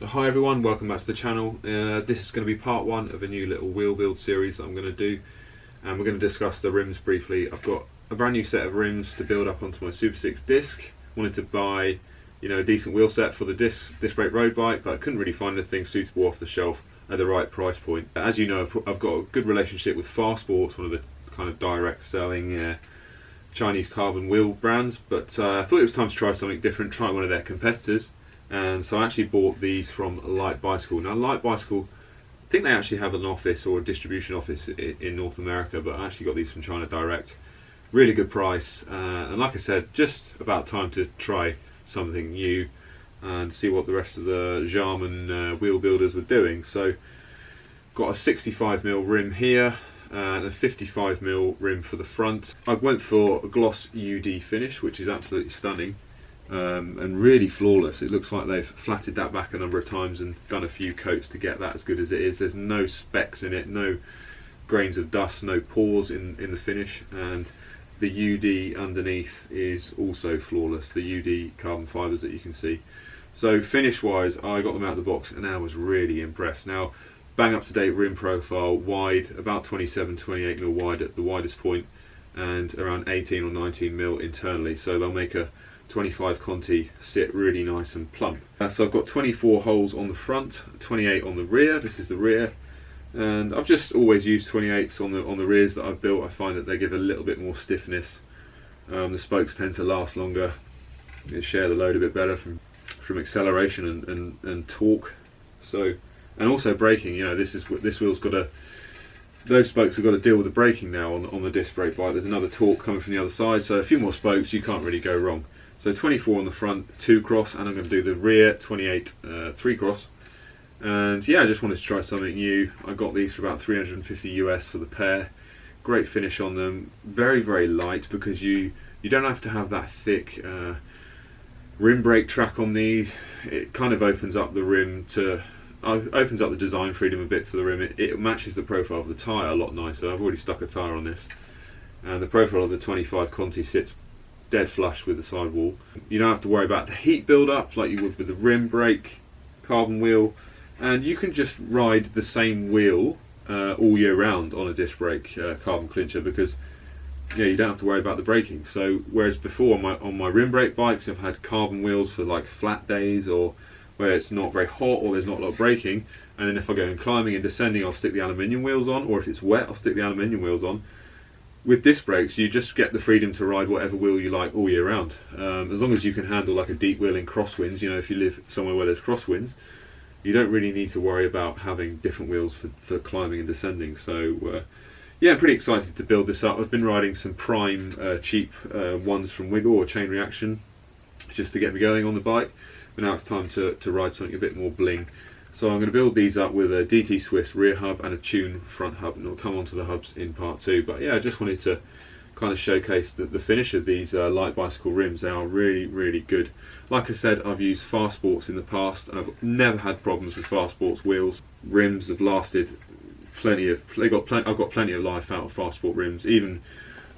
So hi everyone, welcome back to the channel. This is going to be part one of a new little wheel build series that I'm going to do, and we're going to discuss the rims briefly. I've got a brand new set of rims to build up onto my Super 6 disc. Wanted to buy, a decent wheel set for the disc brake road bike, but I couldn't really find anything suitable off the shelf at the right price point. As you know, I've got a good relationship with Fast Sports, one of the kind of direct selling Chinese carbon wheel brands, but I thought it was time to try something different, try one of their competitors. And so I actually bought these from Light Bicycle. Now Light Bicycle, I think they actually have an office or a distribution office in North America, but I actually got these from China direct. Really good price, and like I said, just about time to try something new and see what the rest of the Jarman wheel builders were doing. So got a 65mm rim here and a 55mm rim for the front. I went for a gloss UD finish, which is absolutely stunning. And really flawless. It looks like they've flatted that back a number of times and done a few coats to get that as good as it is. There's no specks in it, no grains of dust, no pores in the finish, and the UD underneath is also flawless, the UD carbon fibres that you can see. So finish wise, I got them out of the box and I was really impressed. Now, bang up to date rim profile, wide, about 27-28mm wide at the widest point, and around 18 or 19mm internally, so they'll make a 25 Conti sit really nice and plump. So I've got 24 holes on the front, 28 on the rear. This is the rear, and I've just always used 28s on the rears that I've built. I find that they give a little bit more stiffness. The spokes tend to last longer. They share the load a bit better from acceleration and torque. So, and also braking. This wheel's got those spokes have got to deal with the braking now on the disc brake bike. There's another torque coming from the other side, so a few more spokes, you can't really go wrong. So 24 on the front, 2 cross, and I'm going to do the rear 28 3 cross. And yeah, I just wanted to try something new. I got these for about 350 US for the pair. Great finish on them, very very light, because you don't have to have that thick rim brake track on these. It kind of opens up the rim to opens up the design freedom a bit for the rim. It matches the profile of the tyre a lot nicer. I've already stuck a tyre on this, and the profile of the 25 Conti sits dead flush with the sidewall. You don't have to worry about the heat build up like you would with the rim brake carbon wheel, and you can just ride the same wheel all year round on a disc brake carbon clincher, because you don't have to worry about the braking. So whereas before on my rim brake bikes, I've had carbon wheels for like flat days or where it's not very hot or there's not a lot of braking, and then if I go in climbing and descending, I'll stick the aluminium wheels on, or if it's wet, I'll stick the aluminium wheels on. With disc brakes, you just get the freedom to ride whatever wheel you like all year round, as long as you can handle like a deep wheel in crosswinds. If you live somewhere where there's crosswinds, you don't really need to worry about having different wheels for climbing and descending. So yeah, I'm pretty excited to build this up. I've been riding some prime cheap ones from Wiggle or Chain Reaction just to get me going on the bike, but now it's time to ride something a bit more bling. So I'm going to build these up with a DT Swiss rear hub and a Tune front hub, and I'll come onto the hubs in part 2. But yeah, I just wanted to kind of showcase the finish of these Light Bicycle rims. They are really, really good. Like I said, I've used Fast Sports in the past, and I've never had problems with Fast Sports wheels. Rims have lasted I've got plenty of life out of Fast Sport rims, even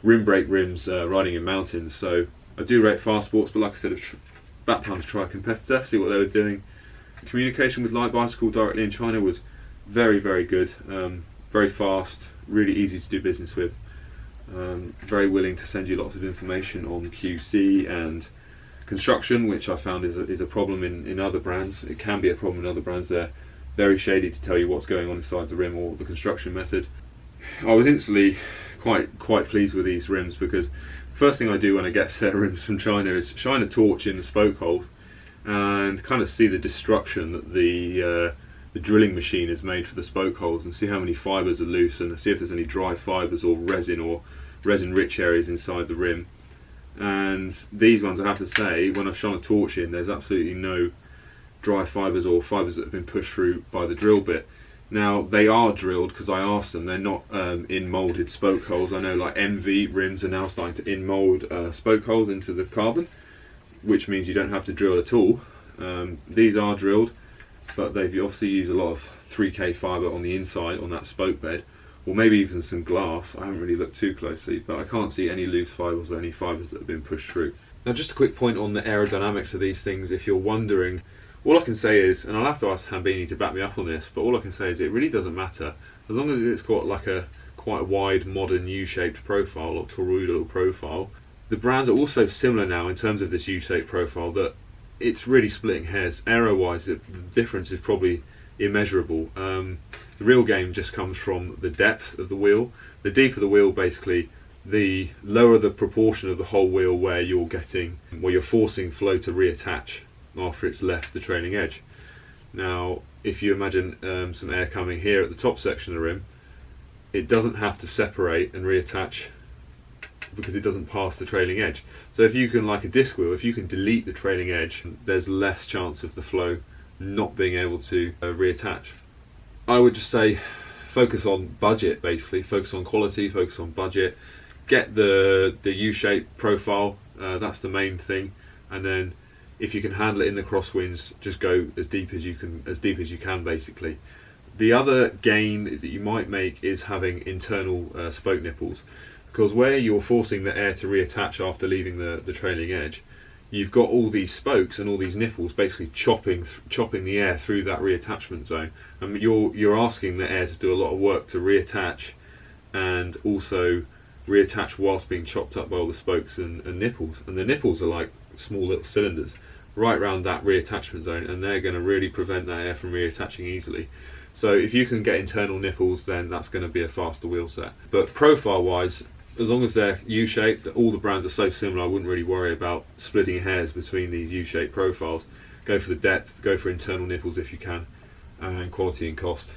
rim brake rims riding in mountains. So I do rate Fast Sports, but like I said, it's about time to try a competitor, see what they were doing. Communication with Light Bicycle directly in China was very, very good, very fast, really easy to do business with, very willing to send you lots of information on QC and construction, which I found is a problem in other brands. It can be a problem in other brands. They're very shady to tell you what's going on inside the rim or the construction method. I was instantly quite pleased with these rims, because the first thing I do when I get a set of rims from China is shine a torch in the spoke holes and kind of see the destruction that the drilling machine has made for the spoke holes, and see how many fibres are loose, and see if there's any dry fibres or resin rich areas inside the rim. And these ones, I have to say, when I've shone a torch in, there's absolutely no dry fibres or fibres that have been pushed through by the drill bit. Now they are drilled, because I asked them. They're not in moulded spoke holes. I know like MV rims are now starting to in mould spoke holes into the carbon, which means you don't have to drill at all. These are drilled, but they've obviously used a lot of 3K fibre on the inside on that spoke bed, or maybe even some glass. I haven't really looked too closely, but I can't see any loose fibres or any fibres that have been pushed through. Now just a quick point on the aerodynamics of these things. If you're wondering All I can say is, and I'll have to ask Hambini to back me up on this, but all I can say is it really doesn't matter as long as it's got like a quite wide modern U-shaped profile or toroidal profile. The brands are also similar now in terms of this U-shaped profile that it's really splitting hairs. Aero-wise, the difference is probably immeasurable. The real game just comes from the depth of the wheel. The deeper the wheel, basically, the lower the proportion of the whole wheel where you're forcing flow to reattach after it's left the trailing edge. Now, if you imagine some air coming here at the top section of the rim, it doesn't have to separate and reattach because it doesn't pass the trailing edge. So if you can, like a disc wheel, if you can delete the trailing edge, there's less chance of the flow not being able to reattach. I would just say focus on budget, basically. Focus on quality, focus on budget. Get the U-shaped profile, that's the main thing. And then if you can handle it in the crosswinds, just go as deep as you can, basically. The other gain that you might make is having internal spoke nipples, because where you're forcing the air to reattach after leaving the trailing edge, you've got all these spokes and all these nipples basically chopping the air through that reattachment zone, and you're asking the air to do a lot of work to reattach, and also reattach whilst being chopped up by all the spokes and nipples. And the nipples are like small little cylinders right around that reattachment zone, and they're going to really prevent that air from reattaching easily. So if you can get internal nipples, then that's going to be a faster wheel set. But profile wise, as long as they're U-shaped, all the brands are so similar, I wouldn't really worry about splitting hairs between these U-shaped profiles. Go for the depth, go for internal nipples if you can, and quality and cost.